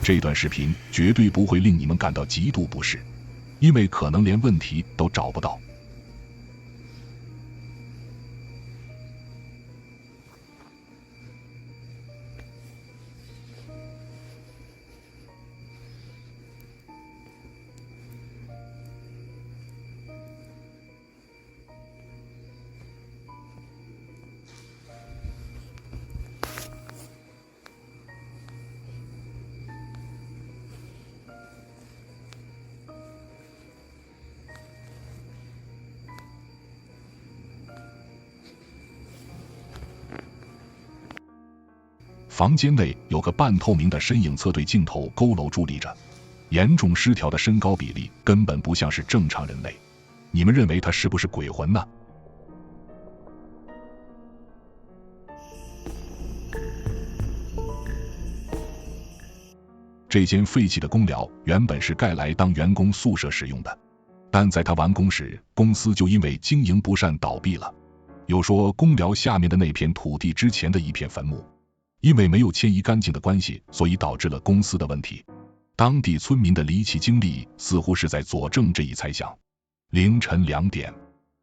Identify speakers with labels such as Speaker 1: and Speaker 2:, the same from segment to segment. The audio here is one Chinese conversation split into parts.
Speaker 1: 这段视频绝对不会令你们感到极度不适，因为可能连问题都找不到。房间内有个半透明的身影侧对镜头佝偻伫立着，严重失调的身高比例根本不像是正常人类。你们认为他是不是鬼魂呢？这间废弃的公寮原本是盖来当员工宿舍使用的，但在它完工时，公司就因为经营不善倒闭了。有说公寮下面的那片土地之前的一片坟墓，因为没有迁移干净的关系，所以导致了公司的问题。当地村民的离奇经历似乎是在佐证这一猜想。凌晨2点，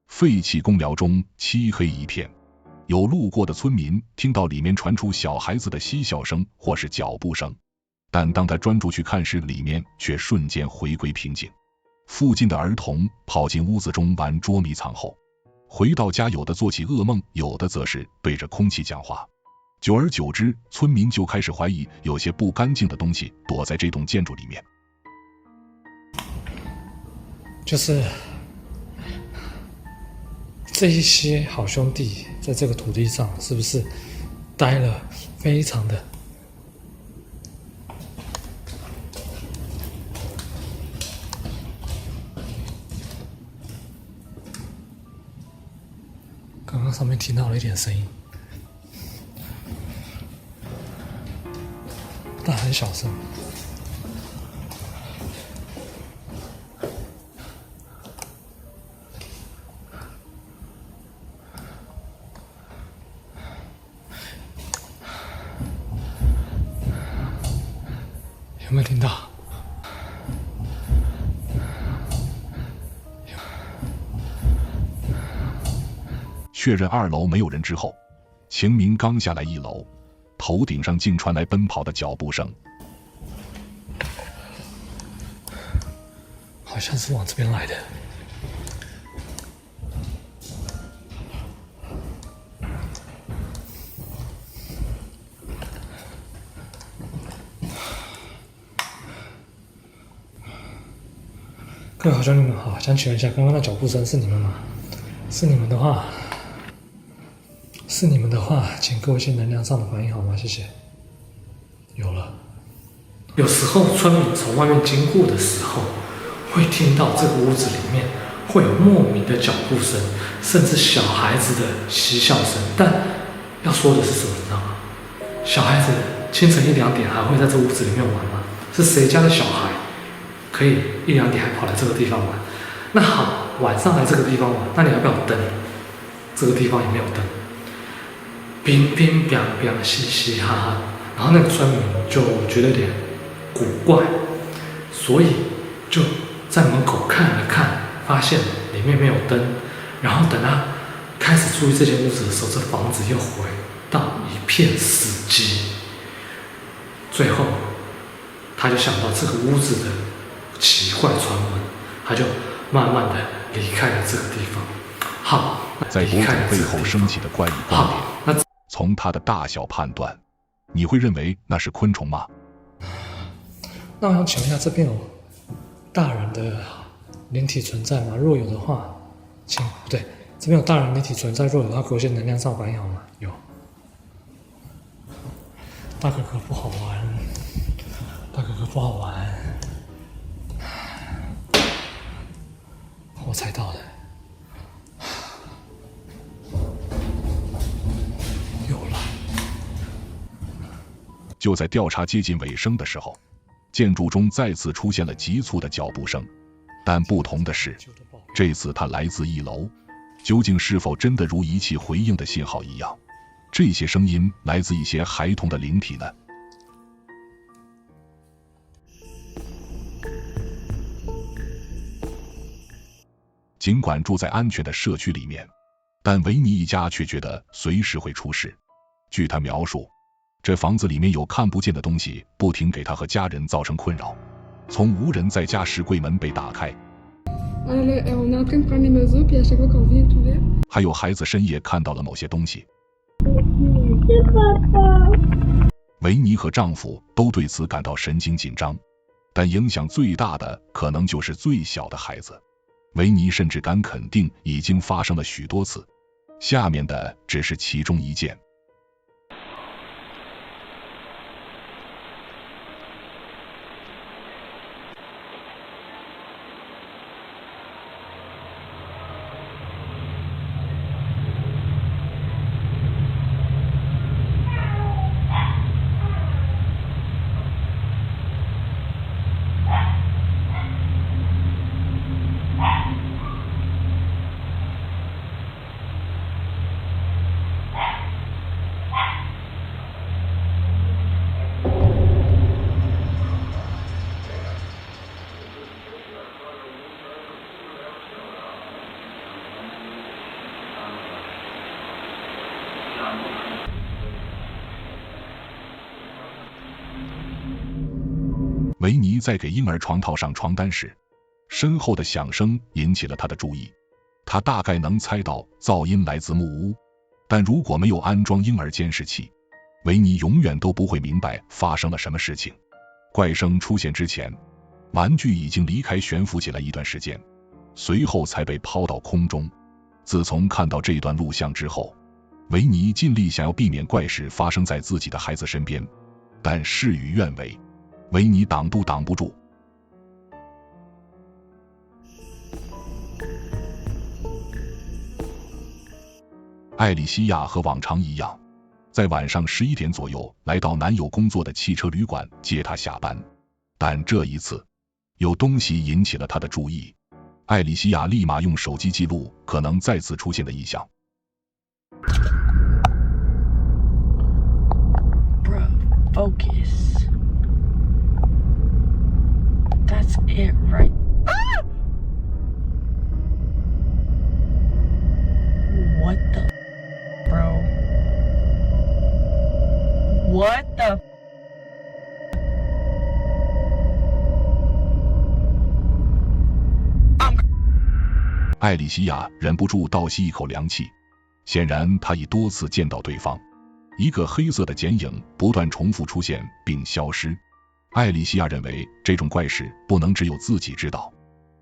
Speaker 1: 废弃公寮中漆黑一片，有路过的村民听到里面传出小孩子的嬉笑声或是脚步声，但当他专注去看时，里面却瞬间回归平静。附近的儿童跑进屋子中玩捉迷藏后，回到家，有的做起噩梦，有的则是对着空气讲话。久而久之，村民就开始怀疑有些不干净的东西躲在这栋建筑里面。
Speaker 2: 就是这一些好兄弟在这个土地上是不是待了非常的刚刚上面听到了一点声音，但很小声。有没有听到？
Speaker 1: 确认2楼没有人之后，秦明刚下来1楼，头顶上竟传来奔跑的脚步声，
Speaker 2: 好像是往这边来的。各位好兄弟们好，想请问一下，刚刚那脚步声是你们吗？是你们的话，请给我一些能量上的反应好吗？谢谢。有了。有时候村民从外面经过的时候，会听到这个屋子里面会有莫名的脚步声，甚至小孩子的嬉笑声。但要说的是什么，你知道吗？小孩子清晨1、2点还会在这屋子里面玩吗？是谁家的小孩可以1、2点还跑来这个地方玩？那好，晚上来这个地方玩，那你要不要灯？这个地方也没有灯，冰冰凉凉，嘻嘻哈哈。然后那个村民就觉得有点古怪，所以就在门口看了看，发现里面没有灯。然后等他开始注意这间屋子的时候，这房子又回到一片死寂。最后，他就想到这个屋子的奇怪传闻，他就慢慢的离开了这个地方。好，
Speaker 1: 在屋子背后升起的怪异光点，从它的大小判断，你会认为那是昆虫吗？
Speaker 2: 那我想请问一下，这边有大人的灵体存在吗？若有的话，请不对，这边有大人灵体存在，若有的话，给我一些能量上反应好吗？有。大哥哥不好玩，大哥哥不好玩。我猜到的。有了。
Speaker 1: 就在调查接近尾声的时候，建筑中再次出现了急促的脚步声，但不同的是，这次它来自1楼。究竟是否真的如仪器回应的信号一样，这些声音来自一些孩童的灵体呢？尽管住在安全的社区里面，但维尼一家却觉得随时会出事。据他描述，这房子里面有看不见的东西不停给他和家人造成困扰。从无人在家时柜门被打开，还有孩子深夜看到了某些东西。维尼和丈夫都对此感到神经紧张，但影响最大的可能就是最小的孩子。维尼甚至敢肯定已经发生了许多次，下面的只是其中一件。维尼在给婴儿床套上床单时，身后的响声引起了他的注意。他大概能猜到噪音来自木屋，但如果没有安装婴儿监视器，维尼永远都不会明白发生了什么事情。怪声出现之前，玩具已经离开悬浮起来一段时间，随后才被抛到空中。自从看到这段录像之后，维尼尽力想要避免怪事发生在自己的孩子身边，但事与愿违，维尼挡不住。艾莉西亚和往常一样，在晚上11点左右来到男友工作的汽车旅馆接他下班，但这一次有东西引起了他的注意。艾莉西亚立马用手机记录可能再次出现的异象。
Speaker 3: Focus. That's it, right? Ah! What the, bro? What the?
Speaker 1: 艾莉西亚忍不住倒吸一口凉气，显然她已多次见到对方。一个黑色的剪影不断重复出现并消失。艾莉西亚认为这种怪事不能只有自己知道，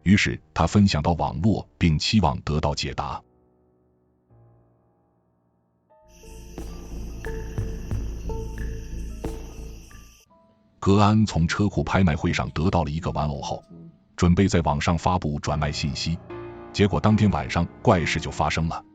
Speaker 1: 于是她分享到网络并期望得到解答。格安从车库拍卖会上得到了一个玩偶后，准备在网上发布转卖信息，结果当天晚上怪事就发生了。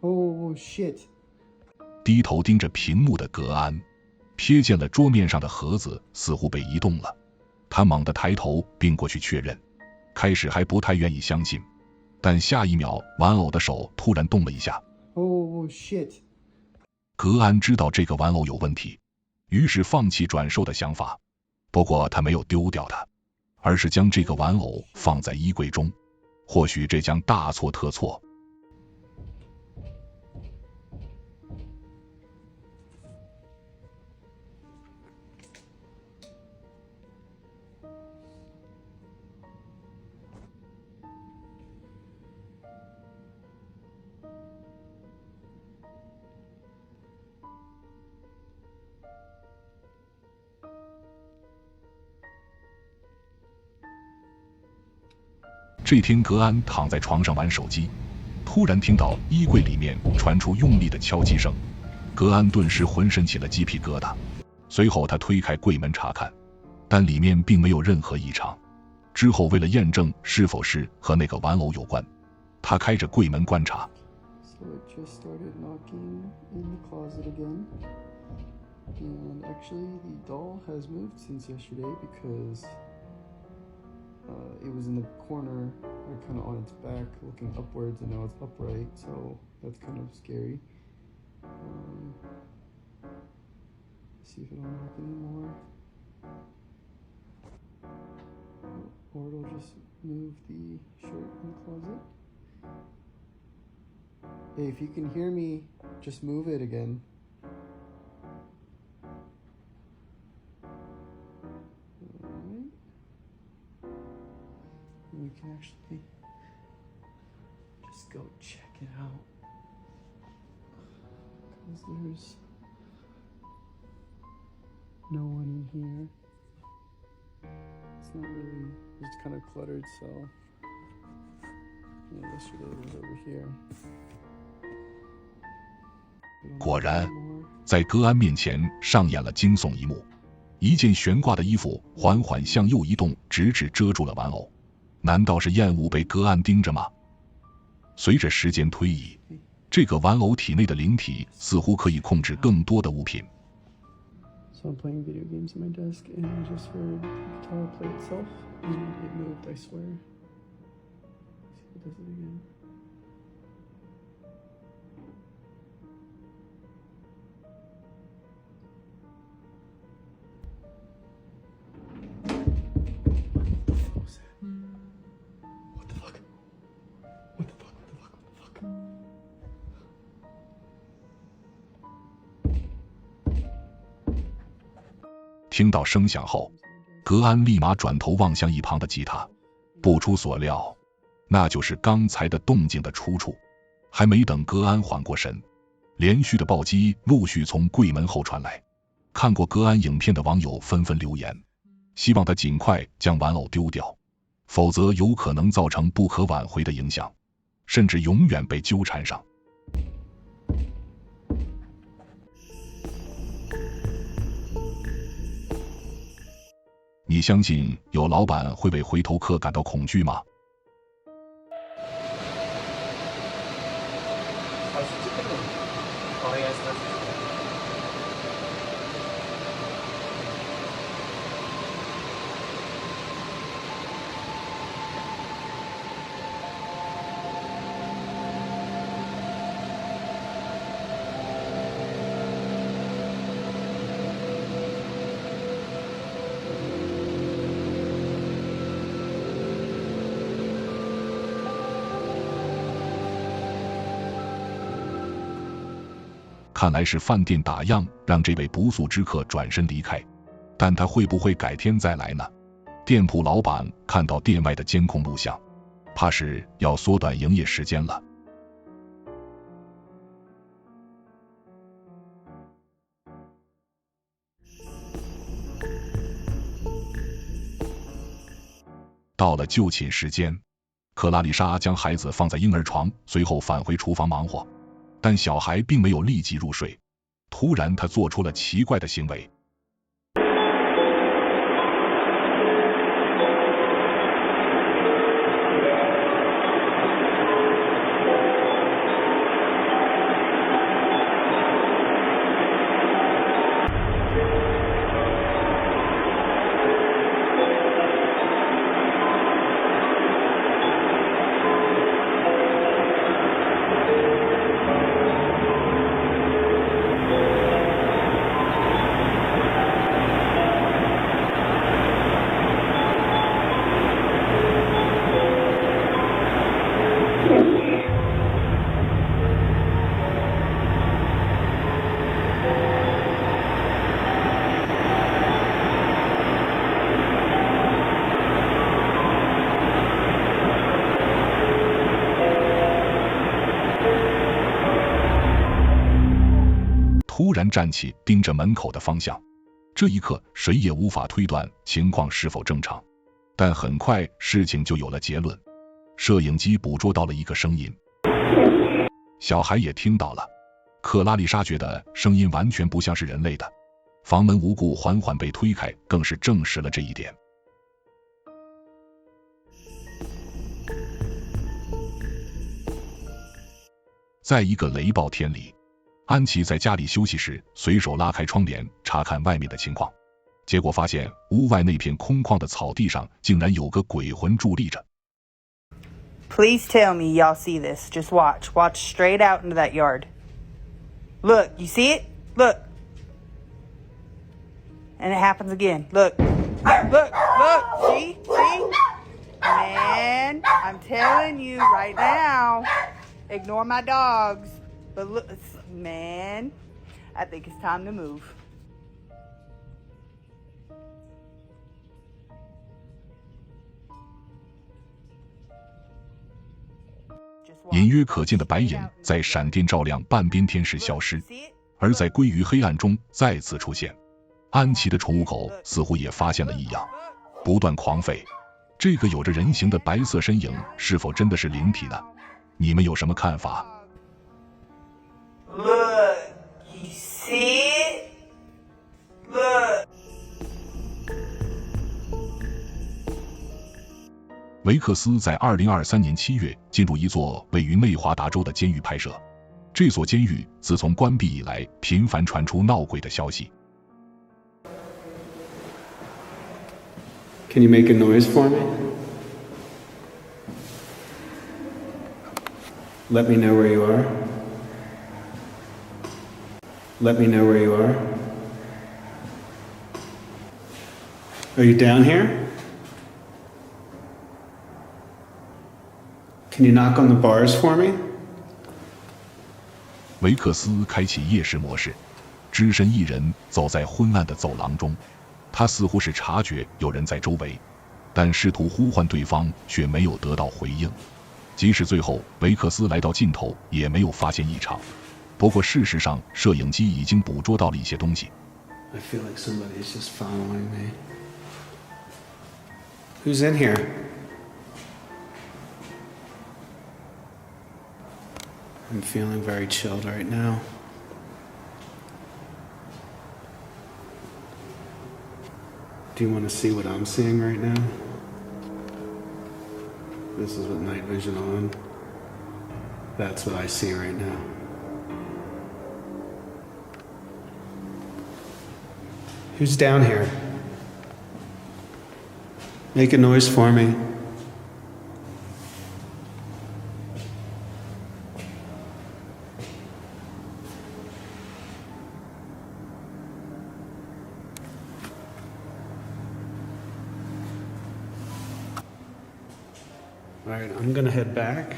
Speaker 4: Oh shit！
Speaker 1: 低头盯着屏幕的格安，瞥见了桌面上的盒子似乎被移动了，他猛地抬头并过去确认，开始还不太愿意相信，但下一秒玩偶的手突然动了一下。
Speaker 4: Oh shit！
Speaker 1: 格安知道这个玩偶有问题，于是放弃转售的想法，不过他没有丢掉它，而是将这个玩偶放在衣柜中，或许这将大错特错。这天格安躺在床上玩手机，突然听到衣柜里面传出用力的敲击声，格安顿时浑身起了鸡皮疙瘩。随后他推开柜门查看，但里面并没有任何异常。之后为了验证是否是和那个玩偶有关，他开着柜门观察。
Speaker 4: So it just started knocking in the closet again. And actually, the doll has moved since yesterday because it was in the corner, kind of on its back, looking upwards, and now it's upright, so that's kind of scary. See if it'll work anymore. Or it'll just move the shirt in the closet. Hey, if you can hear me, just move it again. Alright. We can actually just go check it out. Because there's no one in here. It's not really, it's kind of cluttered, so yeah, yesterday it was over here.
Speaker 1: 果然，在格安面前上演了惊悚一幕，一件悬挂的衣服缓缓向右移动，直至遮住了玩偶。难道是厌恶被格安盯着吗？随着时间推移，这个玩偶体内的灵体似乎可以控制更多的物品。
Speaker 4: So I'm playing video games at my desk, and I just heard the guitar play itself, and it moved, I swear. Let's see if it does it again. What was that? What the fuck? What the fuck? What the fuck? What the fuck?
Speaker 1: 听到声响后，格安立马转头望向一旁的吉他，不出所料，那就是刚才的动静的出处。还没等格安缓过神，连续的暴击陆续从柜门后传来。看过格安影片的网友纷纷留言，希望他尽快将玩偶丢掉，否则有可能造成不可挽回的影响，甚至永远被纠缠上。你相信有老板会为回头客感到恐惧吗？看来是饭店打烊，让这位不速之客转身离开，但他会不会改天再来呢？店铺老板看到店外的监控录像，怕是要缩短营业时间了。到了就寝时间，克拉丽莎将孩子放在婴儿床，随后返回厨房忙活。但小孩并没有立即入睡，突然他做出了奇怪的行为。突然站起，盯着门口的方向。这一刻，谁也无法推断情况是否正常，但很快事情就有了结论。摄影机捕捉到了一个声音，小孩也听到了。克拉丽莎觉得声音完全不像是人类的，房门无故缓缓被推开，更是证实了这一点。在一个雷暴天里，安琪在家里休息时，随手拉开窗帘查看外面的情况，结果发现屋外那片空旷的草地上竟然有个鬼魂伫立着。
Speaker 5: Please tell me y'all see this. Just watch. Watch straight out into that yard. Look, you see it? Look. And it happens again. Look. Look. See? Man, I'm telling you right now. Ignore my dogs. But look, man, I think it's time to move.
Speaker 1: 隐约可见的白影在闪电照亮半边天时消失，而在归于黑暗中再次出现。安琪的宠物狗似乎也发现了异样，不断狂吠。这个有着人形的白色身影是否真的是灵体呢？你们有什么看法？
Speaker 5: Look, you see it? Look.
Speaker 1: 维克斯在2023年7月进入一座位于内华达州的监狱拍摄。这所监狱自从关闭以来，频繁传出闹鬼的消息。
Speaker 4: Can you make a noise for me? Let me know where you are. Let me know where you are. Are you down here? Can you knock on the bars for me?
Speaker 1: 维克斯开启夜视模式，只身一人走在昏暗的走廊中。他似乎是察觉有人在周围，但试图呼唤对方却没有得到回应。即使最后维克斯来到尽头，也没有发现异常。不过事实上，摄影机已经捕捉到了一些东西。
Speaker 4: I feel like somebody's just following me. Who's in here? I'm feeling very chilled right now. Do you want to see what I'm seeing right now? This is with night vision on. That's what I see right now. Who's down here? Make a noise for me. All right, I'm gonna head back.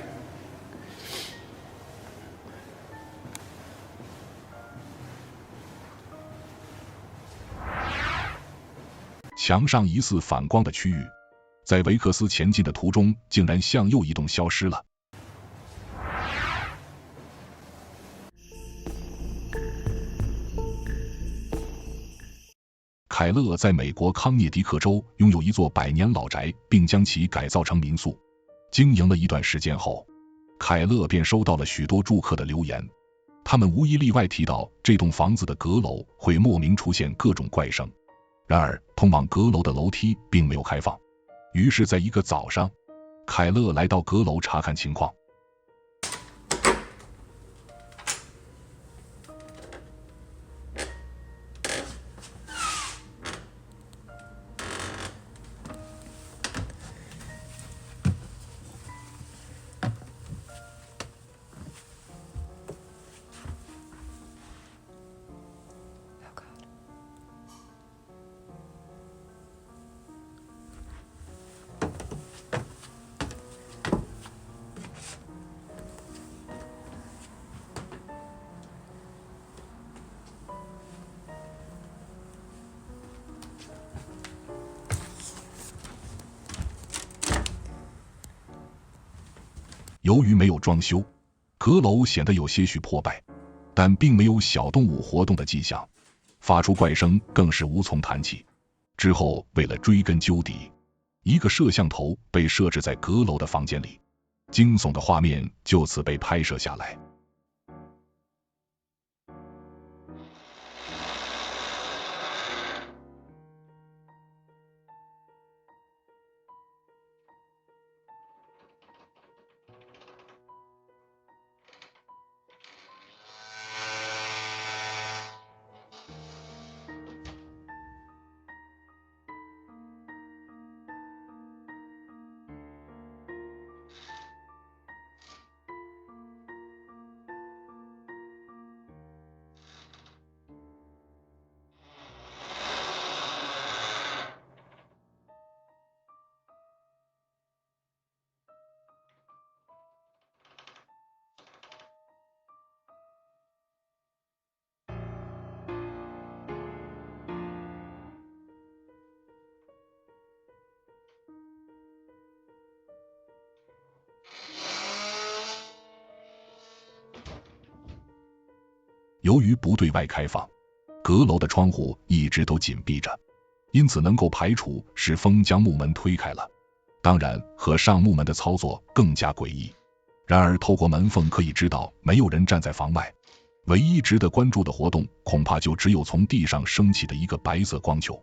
Speaker 1: 墙上疑似反光的区域，在维克斯前进的途中，竟然向右移动消失了。凯勒在美国康涅狄克州拥有一座100年老宅，并将其改造成民宿。经营了一段时间后，凯勒便收到了许多住客的留言，他们无一例外提到这栋房子的阁楼会莫名出现各种怪声。然而，通往阁楼的楼梯并没有开放。于是，在一个早上，凯勒来到阁楼查看情况。由于没有装修，阁楼显得有些许破败，但并没有小动物活动的迹象，发出怪声更是无从谈起。之后，为了追根究底，一个摄像头被设置在阁楼的房间里，惊悚的画面就此被拍摄下来。由于不对外开放，阁楼的窗户一直都紧闭着，因此能够排除是风将木门推开了。当然，和上木门的操作更加诡异。然而透过门缝可以知道没有人站在房外，唯一值得关注的活动恐怕就只有从地上升起的一个白色光球。